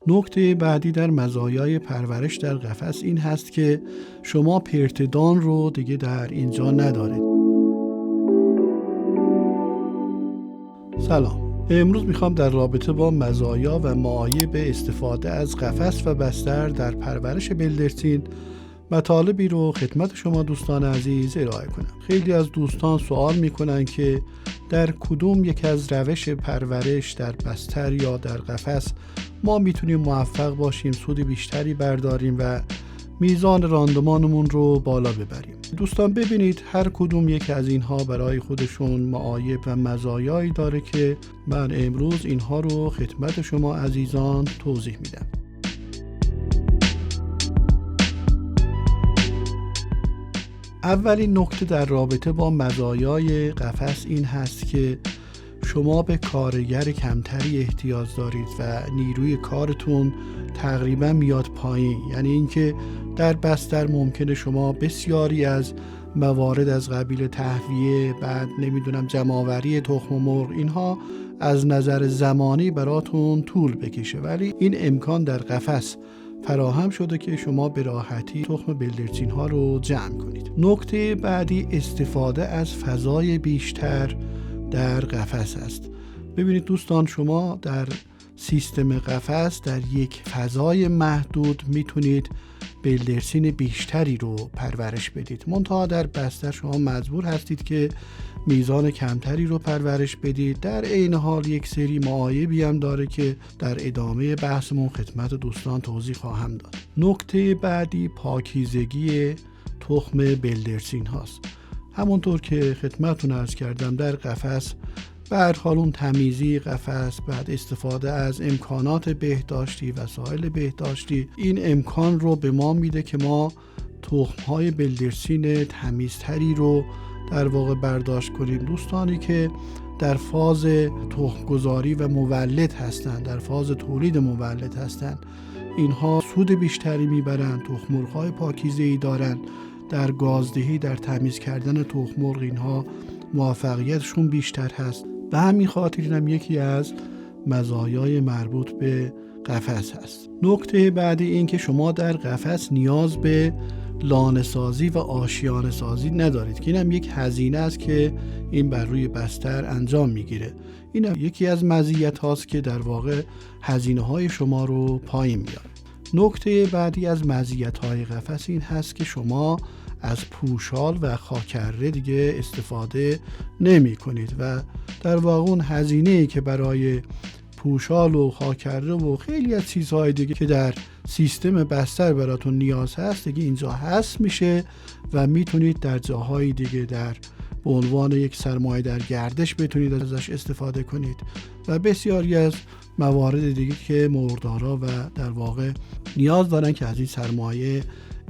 نکته بعدی در مزایای پرورش در قفس این هست که شما پرتدان رو دیگه در اینجا ندارید. سلام. امروز میخوام در رابطه با مزایا و معایب استفاده از قفس و بستر در پرورش بلدرچین مطالبی رو خدمت شما دوستان عزیز ارائه کنم. خیلی از دوستان سوال میکنن که در کدوم یک از روش پرورش در بستر یا در قفس ما میتونیم موفق باشیم، سود بیشتری برداریم و میزان راندمانمون رو بالا ببریم. دوستان ببینید هر کدوم یک از اینها برای خودشون معایب و مزایایی داره که من امروز اینها رو خدمت شما عزیزان توضیح میدم. اولین نکته در رابطه با مزایای قفس این هست که شما به کارگر کمتری احتیاج دارید و نیروی کارتون تقریبا میاد پایین. یعنی اینکه در بستر ممکنه شما بسیاری از موارد از قبیل تهویه، بعد جمع‌آوری تخم مرغ، اینها از نظر زمانی براتون طول بکشه، ولی این امکان در قفس فراهم شده که شما به راحتی تخم بلدرچین ها رو جمع کنید. نکته بعدی استفاده از فضای بیشتر در قفس است. ببینید دوستان، شما در سیستم قفس در یک فضای محدود میتونید بلدرچین بیشتری رو پرورش بدید. منتها در بستر شما مجبور هستید که میزان کمتری رو پرورش بدید. در عین حال یک سری معایبی هم داره که در ادامه بحثمون خدمت دوستان توضیح خواهم داد. نکته بعدی پاکیزگی تخم بلدرچین هاست. همونطور که خدمتتون عرض کردم در قفس به هر حال اون تمیزی قفس، بعد استفاده از امکانات بهداشتی، وسایل بهداشتی، این امکان رو به ما میده که ما تخم‌های بلدرچین تمیزتری رو در واقع برداشت کنیم. دوستانی که در فاز تخم‌گذاری و مولد هستند، در فاز تولید مولد هستند، اینها سود بیشتری میبرند، تخم‌مرغ‌های پاکیزه‌ای دارند. در گازدهی، در تمیز کردن تخم‌مرغ اینها موفقیتشون بیشتر هست. به همین خاطر اینم یکی از مزایای مربوط به قفس هست. نکته بعدی این که شما در قفس نیاز به لانه سازی و آشیانه سازی ندارید که اینم یک هزینه است که این بر روی بستر انجام میگیره. اینم یکی از مزیت هاست که در واقع هزینه های شما رو پایین میاره. نکته بعدی از مزیت های قفس این هست که شما از پوشال و خاکره دیگه استفاده نمی کنید و در واقع اون هزینه‌ای که برای پوشال و خاکره و خیلی از چیزهای دیگه که در سیستم بستر براتون نیاز هست دیگه اینجا هست میشه و میتونید در جاهای دیگه در به عنوان یک سرمایه در گردش بتونید ازش استفاده کنید و بسیاری از موارد دیگه که مرغدارا و در واقع نیاز دارن که از این سرمایه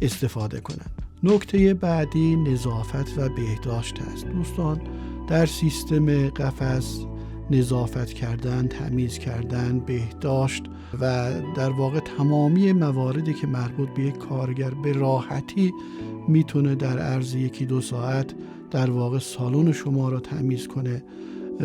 استفاده کنن. نکته بعدی نظافت و بهداشت است. دوستان در سیستم قفس نظافت کردن، تمیز کردن، بهداشت و در واقع تمامی مواردی که مربوط به یک کارگر به راحتی میتونه در عرض 1-2 ساعت در واقع سالن شما رو تمیز کنه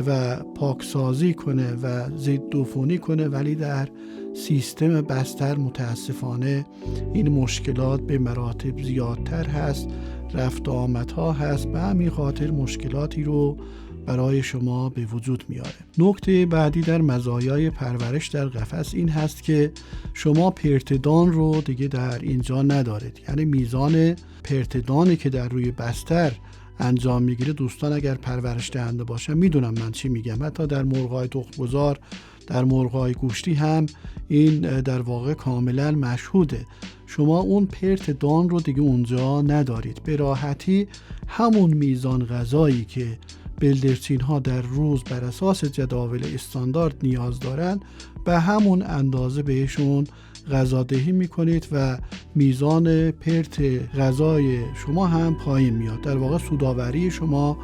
و پاکسازی کنه و ضدعفونی کنه، ولی در سیستم بستر متاسفانه این مشکلات به مراتب زیادتر هست، رفت و آمدها هست، به همین خاطر مشکلاتی رو برای شما به وجود میاره. نکته بعدی در مزایای پرورش در قفس این هست که شما پرتدان رو دیگه در اینجا ندارید. یعنی میزان پرتدانی که در روی بستر انجام میگیره، دوستان اگر پرورش دهنده باشن میدونم من چی میگم، حتی در مرغ‌های تخم‌گذار، در مرغ‌های گوشتی هم این در واقع کاملا مشهوده. شما اون پرتدان رو دیگه اونجا ندارید. به راحتی همون میزان غذایی که بلدرچین ها در روز بر اساس جداول استاندارد نیاز دارن، به همون اندازه بهشون غذادهی میکنید و میزان پرت غذای شما هم پایین میاد. در واقع سودآوری شما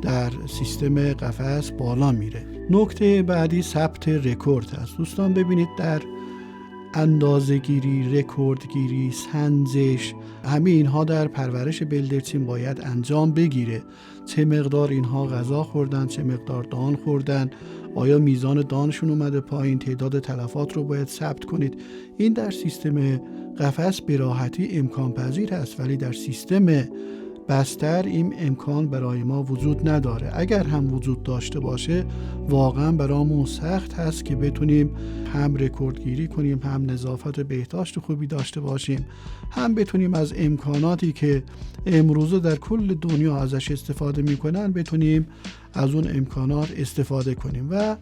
در سیستم قفس بالا میره. نکته بعدی ثبت رکورد است. دوستان ببینید در اندازه‌گیری، رکوردگیری، سنجش، همه اینها در پرورش بلدرچین باید انجام بگیره. چه مقدار اینها غذا خوردن، چه مقدار دان خوردن، آیا میزان دانشون اومده پایین، تعداد تلفات رو باید ثبت کنید. این در سیستم قفس به راحتی امکان پذیر هست، ولی در سیستم بستر این امکان برای ما وجود نداره. اگر هم وجود داشته باشه واقعا برامون سخت هست که بتونیم هم رکوردگیری کنیم، هم نظافت و بهداشت خوبی داشته باشیم، هم بتونیم از امکاناتی که امروزه در کل دنیا ازش استفاده میکنن بتونیم از اون امکانات استفاده کنیم. و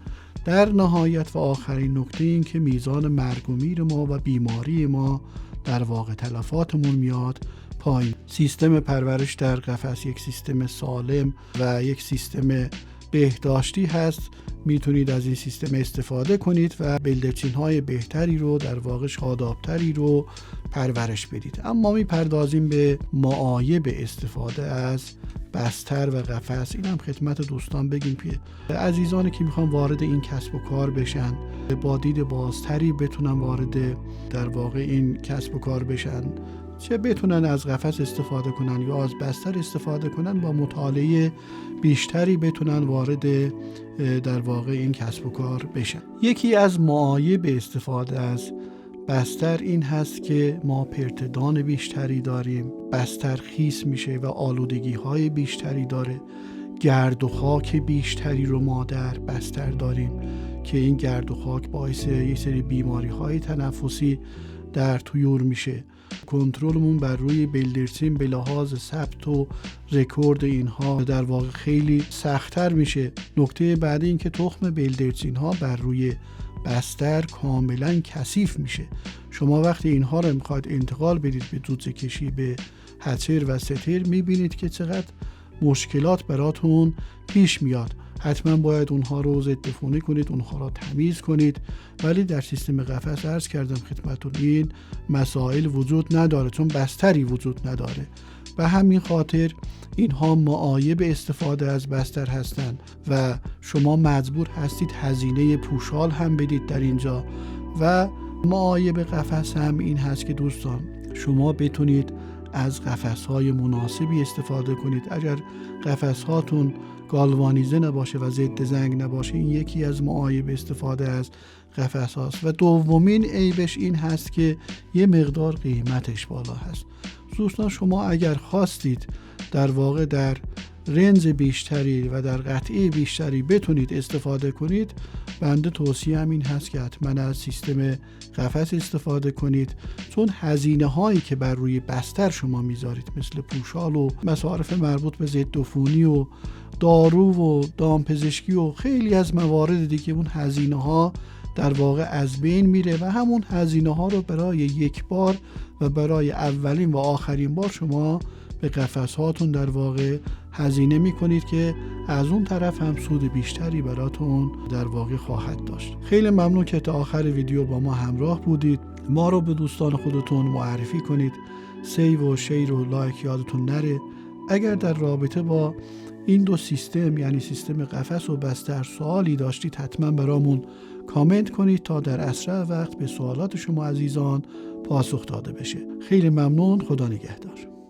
در نهایت و آخرین نکته این که میزان مرگ و میر ما و بیماری ما در واقع تلفاتمون میاد پایین. سیستم پرورش در قفس یک سیستم سالم و یک سیستم بهداشتی هست. میتونید از این سیستم استفاده کنید و بلدرچین های بهتری رو، در واقع شادابتری رو پرورش بدید. اما میپردازیم به معایب استفاده از بستر و قفس. این هم خدمت دوستان بگیم که عزیزانی که میخوان وارد این کسب و کار بشن، با دید بازتری بتونن وارد در واقع این کسب و کار بشن، چه بتونن از قفس استفاده کنن یا از بستر استفاده کنن، با مطالعه بیشتری بتونن وارد در واقع این کسب و کار بشن. یکی از معایب استفاده از بستر این هست که ما پرتدان بیشتری داریم، بستر خیس میشه و آلودگی های بیشتری داره، گرد و خاک بیشتری رو ما در بستر داریم که این گرد و خاک باعث یک سری بیماری های تنفسی در طیور میشه. کنترلمون بر روی بلدرچین به لحاظ ثبت و رکورد اینها در واقع خیلی سخت‌تر میشه. نکته بعدی این که تخم بلدرچین ها بر روی بستر کاملا کثیف میشه. شما وقتی اینها رو میخواید انتقال بدید به جوجه کشی، به هچر و ستر، میبینید که چقدر مشکلات براتون پیش میاد. حتما باید اونها رو ضدعفونی کنید، اونها رو تمیز کنید، ولی در سیستم قفس عرض کردم خدمتتون این مسائل وجود نداره، چون بستری وجود نداره. به همین خاطر اینها معایب استفاده از بستر هستند و شما مجبور هستید هزینه پوشال هم بدید در اینجا. و معایب قفس هم این هست که دوستان شما بتونید از قفس‌های مناسبی استفاده کنید. اگر قفس‌هاتون گالوانیزه نباشه و ضد زنگ نباشه، این یکی از معایب استفاده از قفس هاست. و دومین عیبش این هست که یه مقدار قیمتش بالا هست. دوستان شما اگر خواستید در واقع در رنج بیشتری و در قطعه بیشتری بتونید استفاده کنید، بنده توصیه هم این هست که حتما از سیستم قفس استفاده کنید، چون هزینه هایی که بر روی بستر شما میذارید مثل پوشال و مصارف مربوط به ضدعفونی و دارو و دامپزشکی و خیلی از موارد دیگه، اون هزینه ها در واقع از بین میره و همون هزینه ها رو برای یک بار و برای اولین و آخرین بار شما به قفس هاتون در واقع هزینه میکنید که از اون طرف هم سود بیشتری براتون در واقع خواهد داشت. خیلی ممنون که تا آخر ویدیو با ما همراه بودید. ما رو به دوستان خودتون معرفی کنید. سیو و شیر و لایک یادتون نره. اگر در رابطه با این دو سیستم یعنی سیستم قفس و بستر سوالی داشتید حتما برامون کامنت کنید تا در اسرع وقت به سوالات شما عزیزان پاسخ داده بشه. خیلی ممنون. خدا نگهدار.